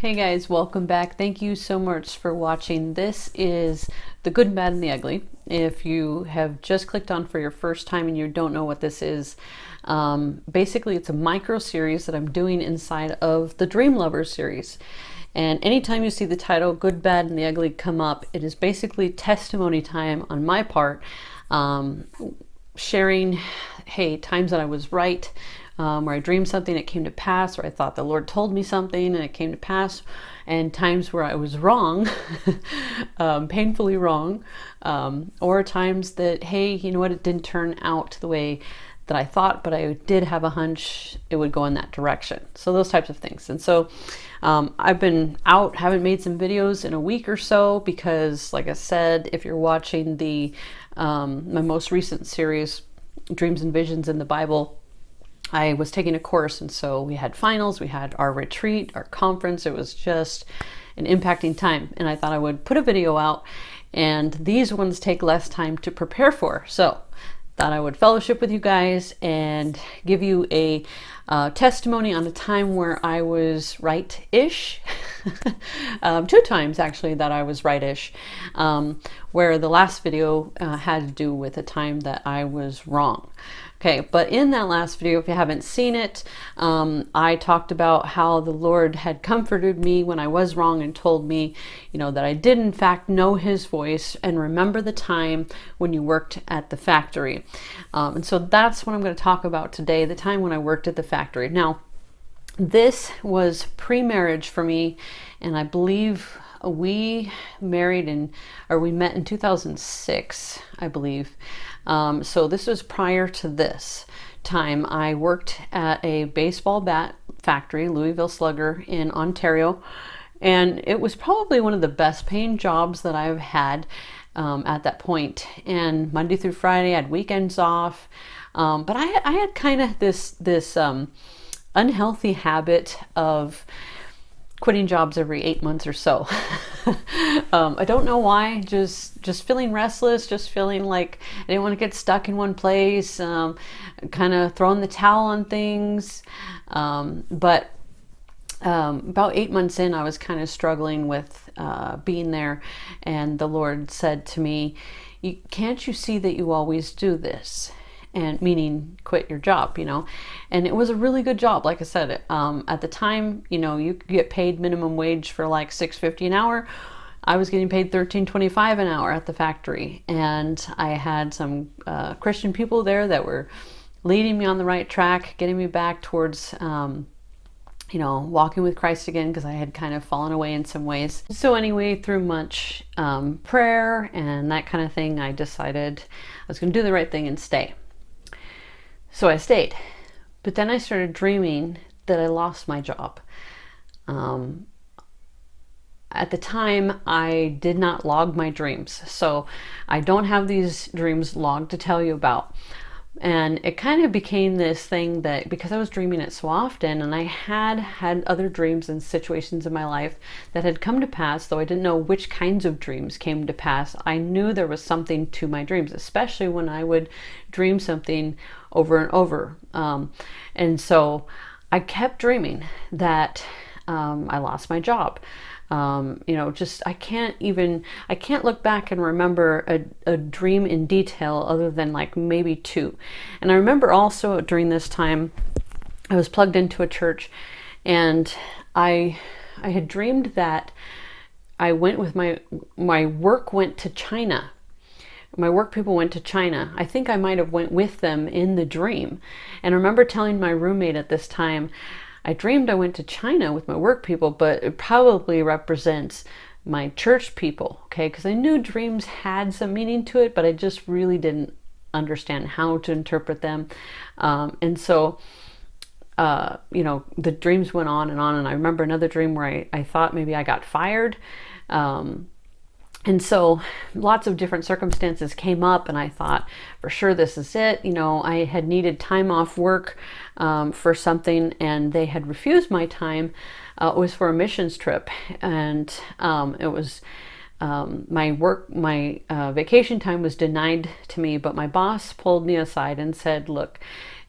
Hey guys, welcome back. Thank you so much for watching. This is The Good, Bad, and the Ugly. If you have just clicked on for your first time and you don't know what this is, basically it's a micro series that I'm doing inside of the Dream Lovers series. And anytime you see the title Good, Bad, and the Ugly come up, it is basically testimony time on my part, sharing, hey, times that I was right, where I dreamed something, it came to pass, or I thought the Lord told me something and it came to pass, and times where I was wrong, painfully wrong, or times that, hey, you know what, it didn't turn out the way that I thought, but I did have a hunch it would go in that direction. So those types of things. And so I've been out, haven't made some videos in a week or so because, like I said, if you're watching the my most recent series, Dreams and Visions in the Bible, I was taking a course, and so we had finals, we had our retreat, our conference. It was just an impacting time, and I thought I would put a video out, and these ones take less time to prepare for. So thought I would fellowship with you guys and give you a testimony on a time where I was right-ish. Two times actually that I was right-ish, where the last video had to do with a time that I was wrong. Okay, but in that last video, if you haven't seen it, I talked about how the Lord had comforted me when I was wrong and told me, you know, that I did in fact know His voice and remember the time when you worked at the factory. And so that's what I'm going to talk about today, the time when I worked at the factory. Now, this was pre-marriage for me, and I believe we met in 2006, I believe. So this was prior to this time. I worked at a baseball bat factory, Louisville Slugger in Ontario, and it was probably one of the best paying jobs that I've had at that point. And Monday through Friday, I had weekends off, but I had kind of this unhealthy habit of quitting jobs every 8 months or so. I don't know why, just feeling restless, just feeling like I didn't want to get stuck in one place, kind of throwing the towel on things. But about 8 months in, I was kind of struggling with being there, and the Lord said to me, can't you see that you always do this? And meaning quit your job, you know. And it was a really good job. Like I said, at the time, you know, you could get paid minimum wage for like $6.50 an hour. I was getting paid $13.25 an hour at the factory, and I had some Christian people there that were leading me on the right track, getting me back towards you know, walking with Christ again, because I had kind of fallen away in some ways. So anyway, through much prayer and that kind of thing, I decided I was going to do the right thing and stay. So I stayed, but then I started dreaming that I lost my job. At the time, I did not log my dreams, so I don't have these dreams logged to tell you about. And it kind of became this thing that, because I was dreaming it so often, and I had other dreams and situations in my life that had come to pass, though I didn't know which kinds of dreams came to pass, I knew there was something to my dreams, especially when I would dream something over and over. And so I kept dreaming that I lost my job. You know, just I can't look back and remember a dream in detail other than like maybe two. And I remember also during this time I was plugged into a church, and I had dreamed that I went with my work went to China. My work people went to China. I think I might have went with them in the dream. And I remember telling my roommate at this time, I dreamed I went to China with my work people, but it probably represents my church people, okay? Because I knew dreams had some meaning to it, but I just really didn't understand how to interpret them. And so, you know, the dreams went on, and I remember another dream where I thought maybe I got fired. And so lots of different circumstances came up, and I thought, for sure this is it. You know, I had needed time off work for something, and they had refused my time. It was for a missions trip, and it was my vacation time was denied to me, but my boss pulled me aside and said, look,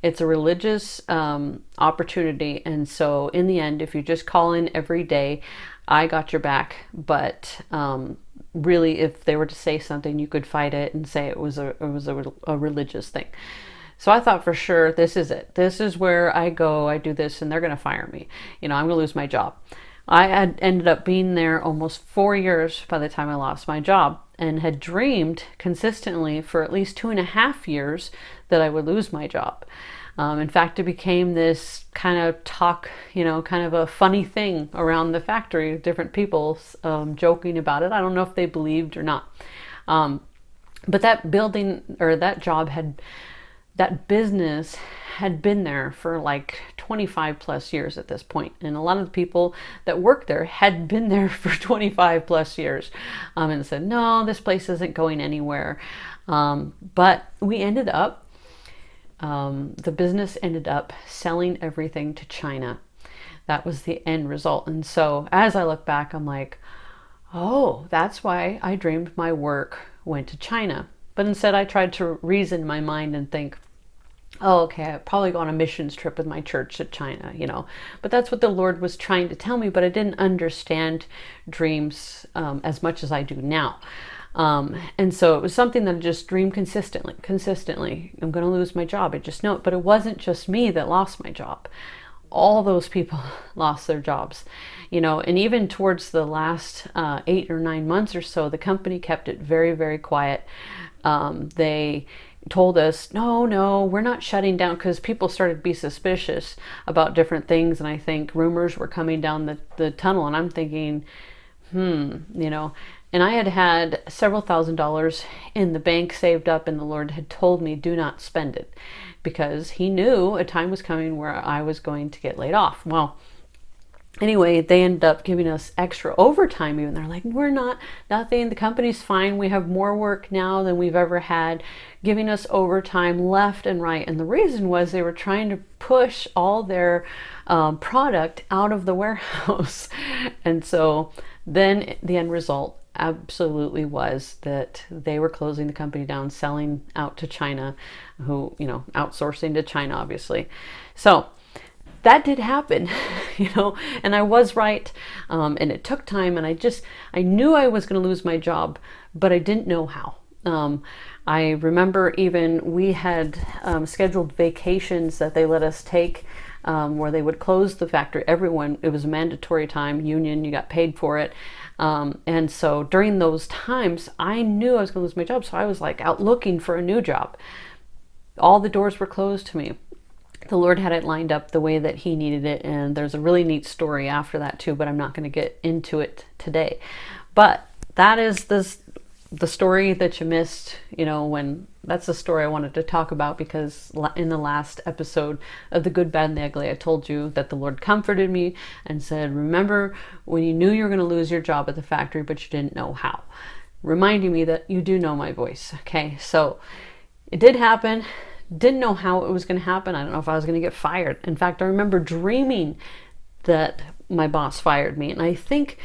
it's a religious opportunity, and so in the end, if you just call in every day, I got your back. But really, if they were to say something, you could fight it and say it was a religious thing. So I thought, for sure, this is it. This is where I go, I do this, and they're going to fire me. I'm going to lose my job. I had ended up being there almost 4 years by the time I lost my job, and had dreamed consistently for at least 2.5 years that I would lose my job. In fact, it became this kind of talk, kind of a funny thing around the factory, different people joking about it. I don't know if they believed or not. But that building, or that job that business had been there for like 25 plus years at this point. And a lot of the people that worked there had been there for 25 plus years, and said, no, this place isn't going anywhere. But we ended up, the business ended up selling everything to China. That was the end result. And so as I look back, I'm like, oh, that's why I dreamed my work went to China. But instead I tried to reason my mind and think, oh, okay, I'd probably go on a missions trip with my church to China, But that's what the Lord was trying to tell me, but I didn't understand dreams as much as I do now. And so it was something that I just dreamed consistently. I'm going to lose my job. I just know it. But it wasn't just me that lost my job. All those people lost their jobs, and even towards the last 8 or 9 months or so, the company kept it very, very quiet. They told us, no, we're not shutting down, because people started to be suspicious about different things. And I think rumors were coming down the tunnel, and I'm thinking, and I had several $1,000s in the bank saved up, and the Lord had told me, do not spend it, because he knew a time was coming where I was going to get laid off. Well, anyway, they ended up giving us extra overtime even. They're like, nothing, the company's fine. We have more work now than we've ever had, giving us overtime left and right. And the reason was they were trying to push all their product out of the warehouse. And so then the end result absolutely was that they were closing the company down, selling out to China, outsourcing to China, obviously. So that did happen, and I was right. And it took time, and I knew I was going to lose my job, but I didn't know how. I remember even we had scheduled vacations that they let us take, where they would close the factory. Everyone, it was a mandatory time, union, you got paid for it. And so during those times, I knew I was going to lose my job. So I was like out looking for a new job. All the doors were closed to me. The Lord had it lined up the way that he needed it. And there's a really neat story after that too, but I'm not going to get into it today. But that is the story that you missed, that's the story I wanted to talk about, because in the last episode of The Good, Bad, and the Ugly, I told you that the Lord comforted me and said, remember when you knew you were going to lose your job at the factory, but you didn't know how, reminding me that you do know my voice. Okay, so it did happen. Didn't know how it was going to happen. I don't know if I was going to get fired. In fact, I remember dreaming that my boss fired me. And I think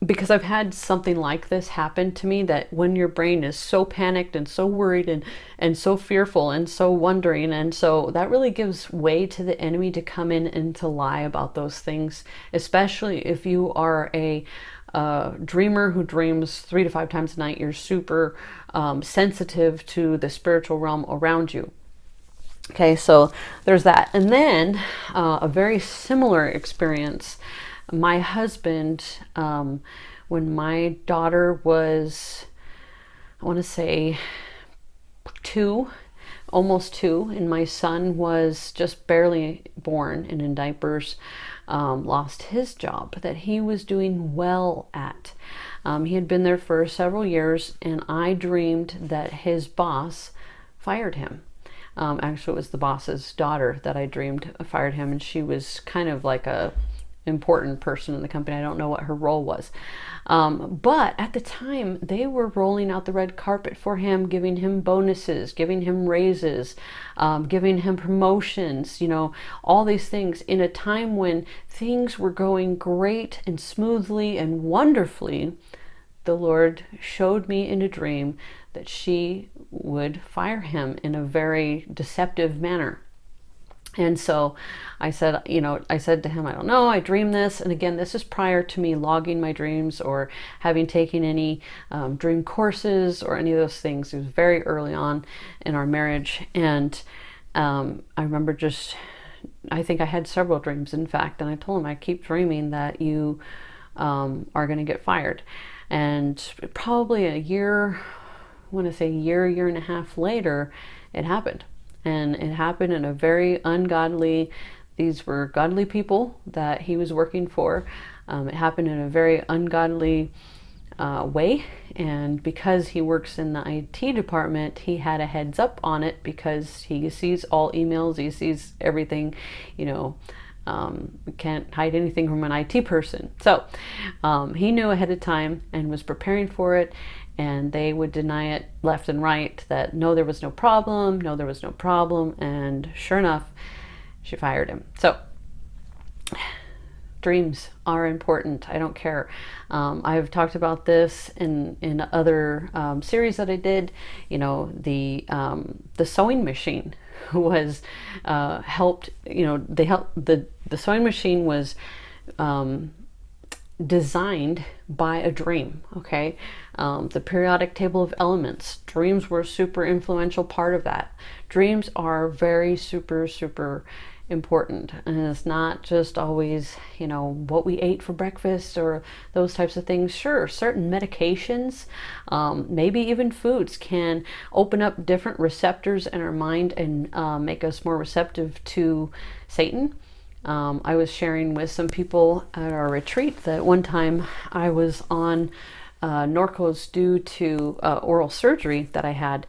because I've had something like this happen to me, that when your brain is so panicked and so worried and so fearful and so wondering, and so that really gives way to the enemy to come in and to lie about those things, especially if you are a dreamer who dreams 3 to 5 times a night. You're super sensitive to the spiritual realm around you. Okay, so there's that. And then a very similar experience. My husband, when my daughter was, I want to say 2, almost 2, and my son was just barely born and in diapers, lost his job that he was doing well at. He had been there for several years, and I dreamed that his boss fired him. Actually, it was the boss's daughter that I dreamed fired him, and she was kind of like a important person in the company. I don't know what her role was. But at the time, they were rolling out the red carpet for him, giving him bonuses, giving him raises, giving him promotions, all these things in a time when things were going great and smoothly and wonderfully. the Lord showed me in a dream that she would fire him in a very deceptive manner. And so I said, I said to him, I don't know, I dreamed this. And again, this is prior to me logging my dreams or having taken any dream courses or any of those things. It was very early on in our marriage. And I remember I think I had several dreams, in fact. And I told him, I keep dreaming that you are going to get fired. And probably a year, I want to say year and a half later, it happened. And it happened in a very ungodly, these were godly people that he was working for. It happened in a very ungodly way. And because he works in the IT department, he had a heads up on it because he sees all emails, he sees everything, can't hide anything from an IT person. So he knew ahead of time and was preparing for it. And they would deny it left and right that no, there was no problem, no, there was no problem. And sure enough, she fired him. So dreams are important. I don't care. I've talked about this in other series that I did. The sewing machine was helped. They helped the sewing machine was designed by a dream. Okay, the periodic table of elements, dreams were a super influential part of that. Dreams are very super important, and it's not just always what we ate for breakfast or those types of things. Sure, certain medications, maybe even foods, can open up different receptors in our mind and make us more receptive to Satan. I was sharing with some people at our retreat that one time I was on Norcos due to oral surgery that I had,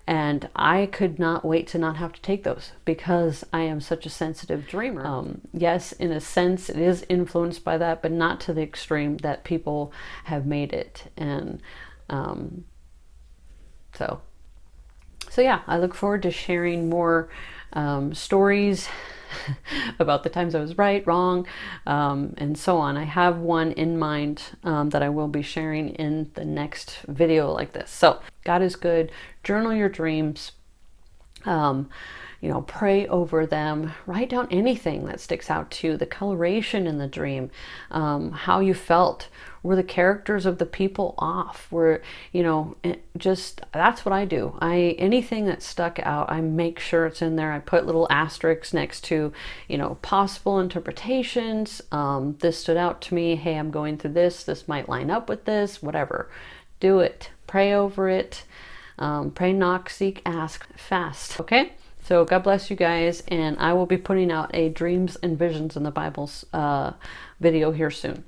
and I could not wait to not have to take those because I am such a sensitive dreamer. Yes, in a sense it is influenced by that, but not to the extreme that people have made it. And so yeah, I look forward to sharing more stories about the times I was right, wrong, and so on. I have one in mind that I will be sharing in the next video like this. So God is good. Journal your dreams. Pray over them. Write down anything that sticks out to you, the coloration in the dream, how you felt. Were the characters of the people off? That's what I do. Anything that stuck out, I make sure it's in there. I put little asterisks next to, possible interpretations. This stood out to me. Hey, I'm going through this. This might line up with this, whatever. Do it. Pray over it. Pray, knock, seek, ask, fast. Okay? So God bless you guys, and I will be putting out a Dreams and Visions in the Bible's video here soon.